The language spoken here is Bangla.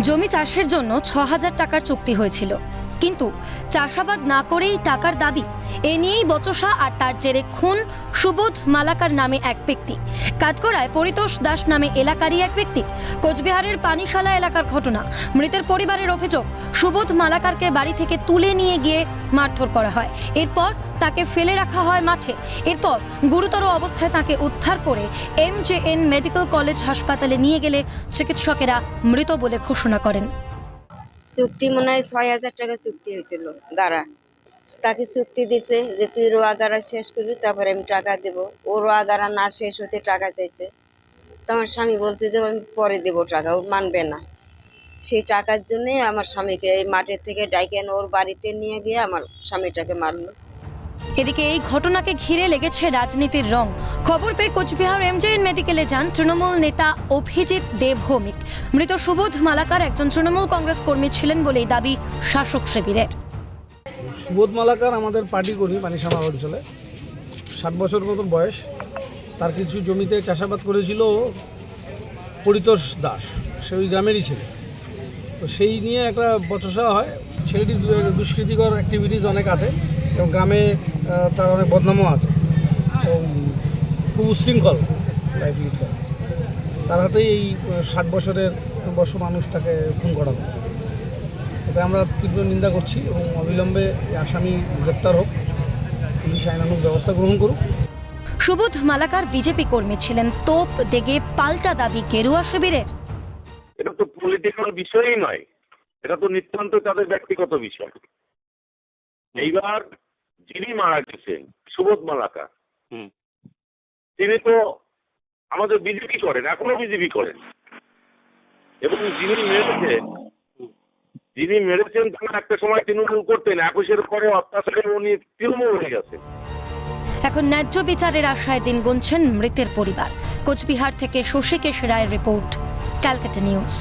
জমি চাষের জন্য ৬,০০০ টাকার চুক্তি হয়েছিল, কিন্তু চাষাবাদ না করেই টাকার দাবি। এ নিয়েই বচসা আর তার জেরে খুন সুবোধ মালাকার নামে এক ব্যক্তি। কাঠগড়ায় পরিতোষ দাস নামে এলাকারই এক ব্যক্তি। কোচবিহারের পানিশালা এলাকার ঘটনা। মৃতের পরিবারের অভিযোগ, সুবোধ মালাকারকে বাড়ি থেকে তুলে নিয়ে গিয়ে মারধর করা হয়। এরপর তাকে ফেলে রাখা হয় মাঠে। এরপর গুরুতর অবস্থায় তাকে উদ্ধার করে MJN মেডিকেল কলেজ হাসপাতালে নিয়ে গেলে চিকিৎসকেরা মৃত বলে ঘোষণা করেন। চুক্তি মনে হয় ৬,০০০ টাকা চুক্তি হয়েছিল গাড়া। তাকে চুক্তি দিছে যে তুই রোয়া গাড়া শেষ করবি, তারপরে আমি টাকা দেবো। ও রোয়া গাড়া না শেষ হতে টাকা চাইছে। তো আমার স্বামী বলছে যে আমি পরে দেবো টাকা, ও মানবে না। সেই টাকার জন্যই আমার স্বামীকে এই মাঠের থেকে ডাইকে এনে ওর বাড়িতে নিয়ে গিয়ে আমার স্বামীটাকে মারলো। এদিকে এই ঘটনাকে ঘিরে লেগেছে রাজনীতির রং। খবর পেয়ে কোচবিহার MJN মেডিকেলে যান তৃণমূল নেতা অভিজিৎ দেব ভৌমিক। মৃত সুবোধ মালাকার একজন তৃণমূল কংগ্রেস কর্মী ছিলেন বলেই দাবি শাসক শিবিরের। সুবোধ মালাকার আমাদের পার্টি কর্মী পানিশালা অঞ্চলে, 60 বছর মতন বয়স। তার কিছু জমিতে চাষাবাদ করেছিল পরিতোষ দাস, সে ওই গ্রামেরই ছিল। তো সেই নিয়ে একটা বচসা হয়। ছেলেটির দুষ্কৃতিকর অ্যাক্টিভিটিস অনেক আছে এবং গ্রামে তার অনেক বদনামও আছে এবং খুব উশৃঙ্খল লাইফ লিড করে। তার হাতেই এই 60 বছরের মানুষ তাকে খুন করা হয়। তবে আমরা তীব্র নিন্দা করছি এবং অবিলম্বে আসামি গ্রেপ্তার হোক, পুলিশ আইনানুগ ব্যবস্থা গ্রহণ করুক। সুবোধ মালাকার বিজেপি কর্মী ছিলেন, তোপ দেগে পাল্টা দাবি গেরুয়া শিবিরের। এটা তো পলিটিক্যাল বিষয়ই নয়, এটা তো নিতান্ত তাদের ব্যক্তিগত বিষয়। এইবার যিনি মারা গেছেন সুবোধ মালাকার, তিনি তো আমাদের বিজেপি করেন, এখনো বিজেপি করেন, এবং যিনি মেরেছেন তারা একটা সময় তৃণমূল করতেন, 21-এর পরে অত্যাচারে উনি তৃণমূল হয়ে গেছেন। এখন ন্যায্য বিচারের আশায় দিন গুনছেন মৃতের পরিবার। কোচবিহার থেকে শশীকেশ রায়ের রিপোর্ট, ক্যালকাটা নিউজ।